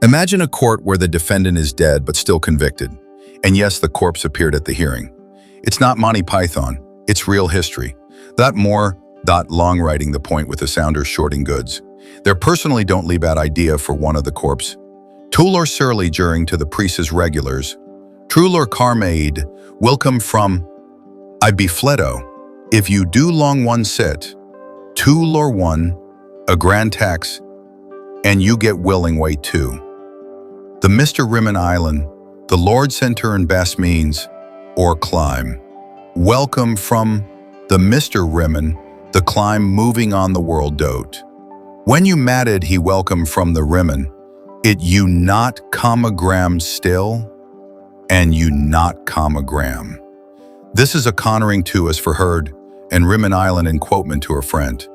Imagine a court where the defendant is dead but still convicted. And yes, the corpse appeared at the hearing. It's not Monty Python, it's real history. Long writing the point with the sounders shorting goods. Their personally don't leave bad idea for one of the corpse. Tool or surly during to the priest's regulars. True or carmaid, welcome from I be fledo. If you do long one sit, two lor one, a grand tax, and you get willing way too. The Mr. Rimmon Island, the Lord Center and Bass means, or climb. Welcome from the Mr. Rimmon, the climb moving on the world dote. When you matted he welcome from the Rimmon, it you not gram still, and you not gram. This is a connoring to us for Heard, and Rimmon Island in quotement to her friend.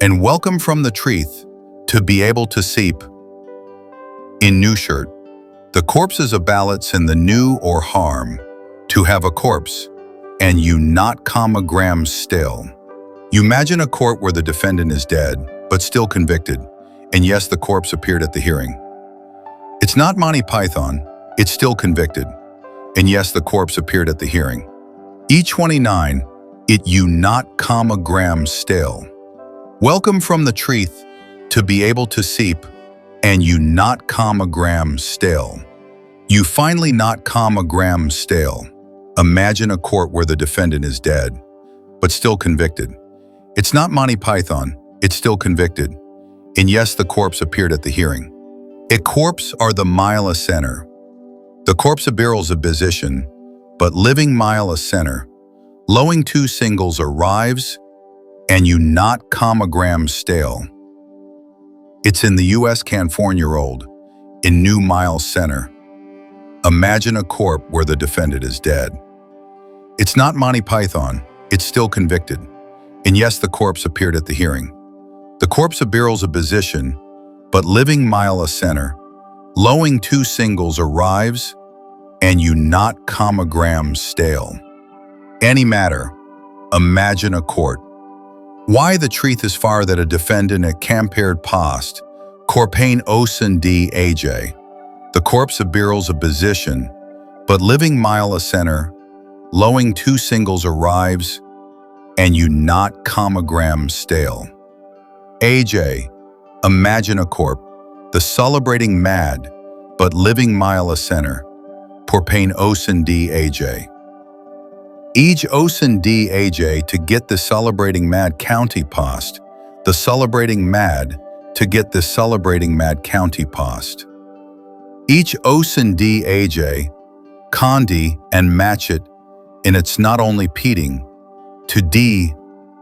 And welcome from the treath, to be able to seep. In new shirt, the corpses of ballots in the new or harm, to have a corpse, and you not gram still. You imagine a court where the defendant is dead, but still convicted, and yes, the corpse appeared at the hearing. It's not Monty Python, it's still convicted, and yes, the corpse appeared at the hearing. E29, it you not gram still. Welcome from the treath, to be able to seep, and you not gram still. You finally not gram still. Imagine a court where the defendant is dead, but still convicted. It's not Monty Python, it's still convicted. And yes, the corpse appeared at the hearing. A corpse are the mile a center. The corpse of barrels a position, but living mile a center. Lowing two singles arrives, and you not gram stale. It's in the U.S. California-old, in New Mile Center. Imagine a corpse where the defendant is dead. It's not Monty Python, it's still convicted. And yes, the corpse appeared at the hearing. The corpse of barrels a position, but living mile a center. Lowing two singles arrives, and you not gram stale. Any matter, imagine a court. Why the treath is far that a defendant at campared past, corpain osen d aj. The corpse of barrels a position, but living mile a center. Lowing two singles arrives, and you not gram stale. AJ, imagine a corp, the celebrating mad, but living mile a center. Porpain osen d aj. Each osen d aj to get the celebrating mad county past, the celebrating mad to get the celebrating mad county past. Each osen d aj, condi and match it, and it's not only peating, to d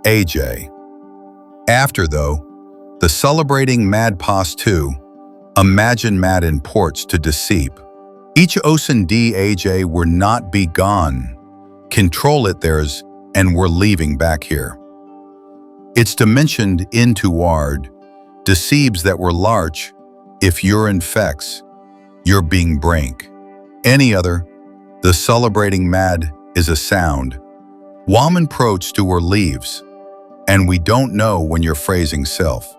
aj. After though, the celebrating mad past too, imagine mad in ports to deceive. Each osen d aj were not be gone. Control it theirs, and we're leaving back here. It's dimensioned into ward, deceives that we're larch, if you're infects, you're being brink. Any other, the celebrating mad is a sound. Woman proach to her leaves, and we don't know when you're phrasing self.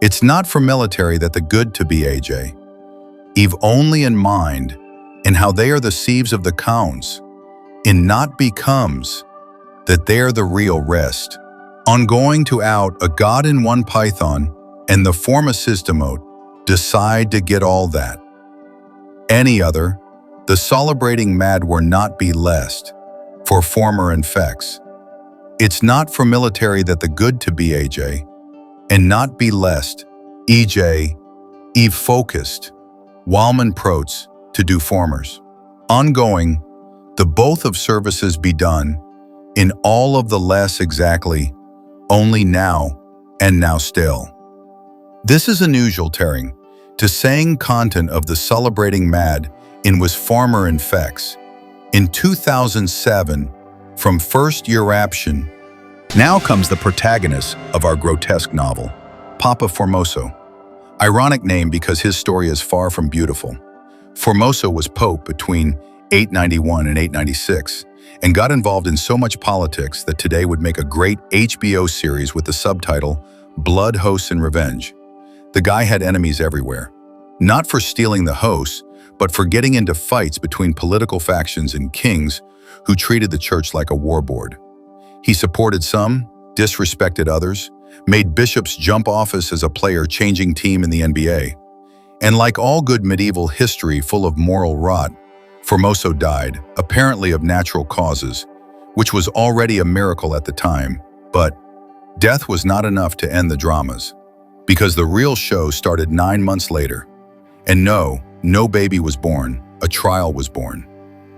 It's not for military that the good to be AJ, eve only in mind, and how they are the sieves of the counts, in not becomes, that they're the real rest. On going to out a god in one python, and the forma systemote, decide to get all that. Any other, the celebrating mad were not be lest, for former infects. It's not for military that the good to be AJ, and not be lest, EJ, eve focused, Walman protes, to do formers. Ongoing, the both of services be done, in all of the less exactly, only now, and now still. This is unusual tearing, to saying content of the celebrating mad in was farmer infects. In 2007, from first year raption. Now comes the protagonist of our grotesque novel, Papa Formoso. Ironic name because his story is far from beautiful. Formoso was Pope between 891 and 896, and got involved in so much politics that today would make a great HBO series with the subtitle Blood, Hosts, and Revenge. The guy had enemies everywhere. not for stealing the hosts, but for getting into fights between political factions and kings who treated the church like a war board. He supported some, disrespected others, made bishops jump office as a player changing team in the NBA. And like all good medieval history full of moral rot, Formoso died, apparently of natural causes, which was already a miracle at the time. But death was not enough to end the dramas, because the real show started 9 months later. And no baby was born, a trial was born.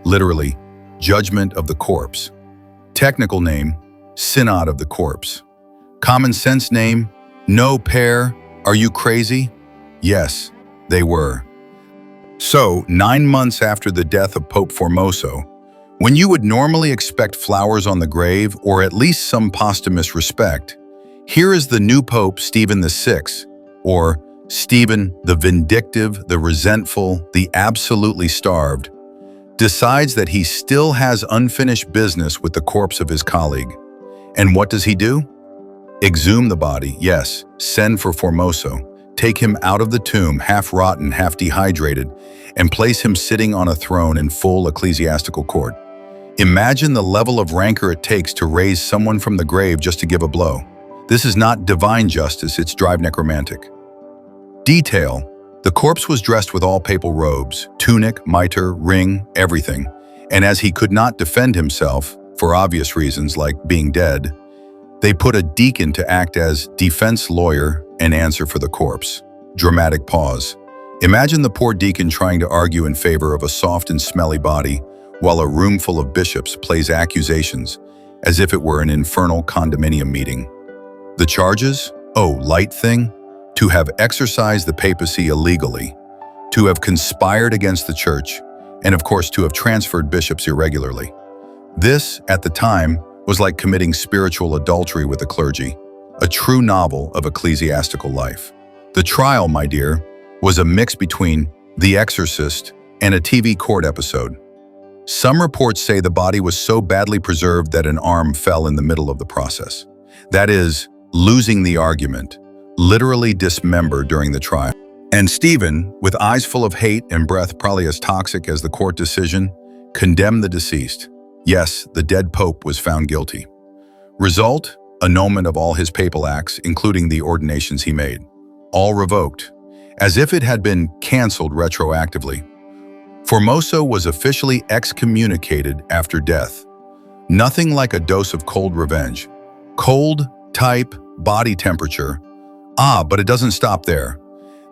Literally, Judgment of the Corpse. Technical name, Synod of the Corpse. Common sense name, No Pair, Are You Crazy? Yes, they were. So, 9 months after the death of Pope Formoso, when you would normally expect flowers on the grave or at least some posthumous respect, here is the new Pope Stephen VI, or Stephen the Vindictive, the Resentful, the Absolutely Starved, decides that he still has unfinished business with the corpse of his colleague. And what does he do? Exhume the body, yes, send for Formoso, take him out of the tomb, half rotten, half dehydrated, and place him sitting on a throne in full ecclesiastical court. Imagine the level of rancor it takes to raise someone from the grave just to give a blow. This is not divine justice, it's drive necromantic. Detail: the corpse was dressed with all papal robes, tunic, mitre, ring, everything. And as he could not defend himself, for obvious reasons like being dead, they put a deacon to act as defense lawyer and answer for the corpse. Dramatic pause. Imagine the poor deacon trying to argue in favor of a soft and smelly body, while a room full of bishops plays accusations, as if it were an infernal condominium meeting. The charges? Oh, light thing? To have exercised the papacy illegally, to have conspired against the church, and of course to have transferred bishops irregularly. This, at the time, was like committing spiritual adultery with the clergy, a true novel of ecclesiastical life. The trial, my dear, was a mix between The Exorcist and a TV court episode. Some reports say the body was so badly preserved that an arm fell in the middle of the process. That is, losing the argument, literally dismembered during the trial. And Stephen, with eyes full of hate and breath probably as toxic as the court decision, condemned the deceased. Yes, the dead pope was found guilty. Result? Annulment of all his papal acts, including the ordinations he made. All revoked, as if it had been canceled retroactively. Formoso was officially excommunicated after death. Nothing like a dose of cold revenge. Cold, type, body temperature. But it doesn't stop there.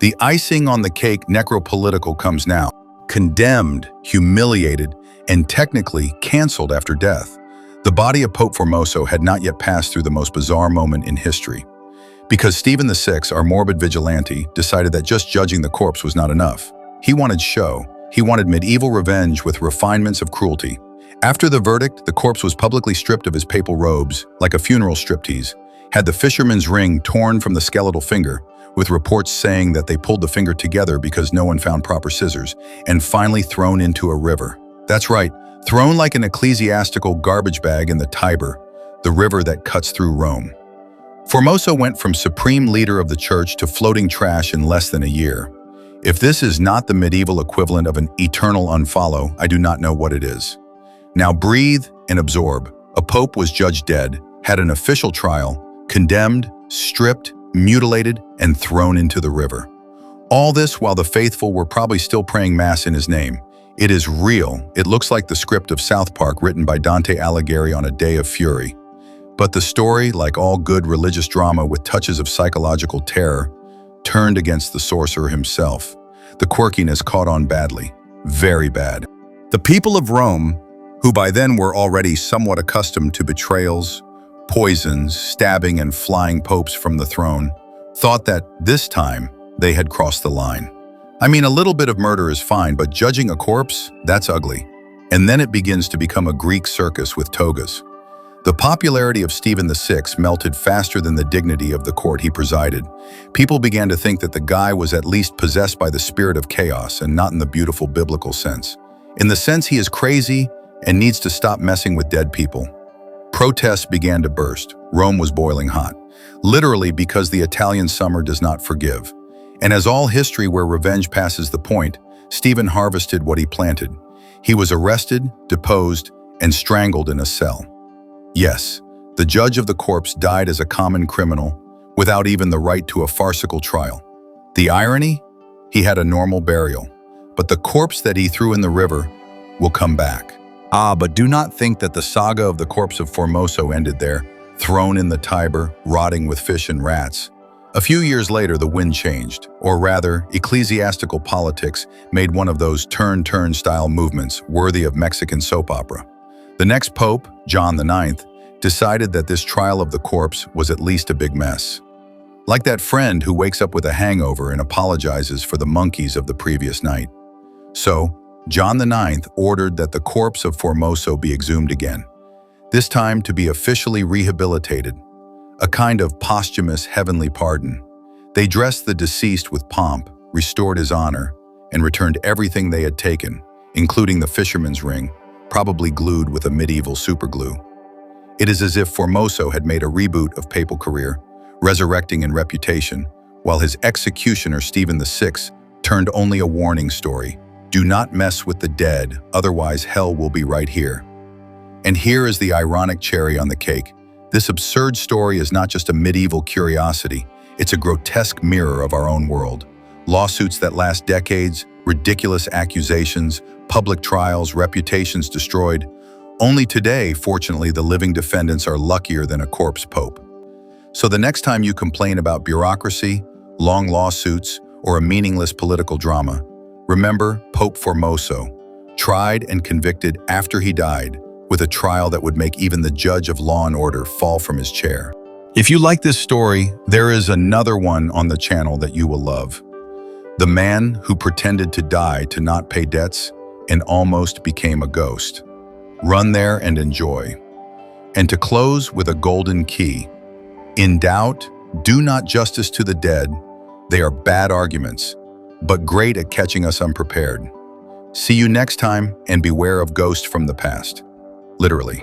The icing on the cake necropolitical comes now. Condemned, humiliated, and technically canceled after death. The body of Pope Formoso had not yet passed through the most bizarre moment in history. Because Stephen VI, our morbid vigilante, decided that just judging the corpse was not enough. He wanted show. He wanted medieval revenge with refinements of cruelty. After the verdict, the corpse was publicly stripped of his papal robes, like a funeral striptease, had the fisherman's ring torn from the skeletal finger, with reports saying that they pulled the finger together because no one found proper scissors, and finally thrown into a river. That's right, thrown like an ecclesiastical garbage bag in the Tiber, the river that cuts through Rome. Formoso went from supreme leader of the church to floating trash in less than a year. If this is not the medieval equivalent of an eternal unfollow, I do not know what it is. Now breathe and absorb. A pope was judged dead, had an official trial, condemned, stripped, mutilated, and thrown into the river. All this while the faithful were probably still praying mass in his name. It is real. It looks like the script of South Park written by Dante Alighieri on a day of fury. But the story, like all good religious drama with touches of psychological terror, turned against the sorcerer himself. The quirkiness caught on badly. Very bad. The people of Rome, who by then were already somewhat accustomed to betrayals, poisons, stabbing, and flying popes from the throne, thought that this time they had crossed the line. I mean, a little bit of murder is fine, but judging a corpse, that's ugly. And then it begins to become a Greek circus with togas. The popularity of Stephen VI melted faster than the dignity of the court he presided. People began to think that the guy was at least possessed by the spirit of chaos and not in the beautiful biblical sense. In the sense he is crazy and needs to stop messing with dead people. Protests began to burst. Rome was boiling hot. Literally because the Italian summer does not forgive. And as all history where revenge passes the point, Stephen harvested what he planted. He was arrested, deposed, and strangled in a cell. Yes, the judge of the corpse died as a common criminal, without even the right to a farcical trial. The irony? He had a normal burial, but the corpse that he threw in the river will come back. But do not think that the saga of the corpse of Formoso ended there, thrown in the Tiber, rotting with fish and rats. A few years later, the wind changed, or rather, ecclesiastical politics made one of those turn-turn style movements worthy of Mexican soap opera. The next pope, John IX, decided that this trial of the corpse was at least a big mess. Like that friend who wakes up with a hangover and apologizes for the monkeys of the previous night. So, John IX ordered that the corpse of Formoso be exhumed again, this time to be officially rehabilitated, a kind of posthumous heavenly pardon. They dressed the deceased with pomp, restored his honor, and returned everything they had taken, including the fisherman's ring, probably glued with a medieval superglue. It is as if Formoso had made a reboot of papal career, resurrecting in reputation, while his executioner Stephen VI turned only a warning story. Do not mess with the dead, otherwise hell will be right here. And here is the ironic cherry on the cake. This absurd story is not just a medieval curiosity, it's a grotesque mirror of our own world. Lawsuits that last decades, ridiculous accusations, public trials, reputations destroyed. Only today, fortunately, the living defendants are luckier than a corpse pope. So the next time you complain about bureaucracy, long lawsuits, or a meaningless political drama, remember Pope Formoso, tried and convicted after he died, with a trial that would make even the judge of law and order fall from his chair. If you like this story, there is another one on the channel that you will love. The man who pretended to die to not pay debts and almost became a ghost. Run there and enjoy. And to close with a golden key. In doubt, do not justice to the dead. They are bad arguments, but great at catching us unprepared. See you next time, and beware of ghosts from the past. Literally.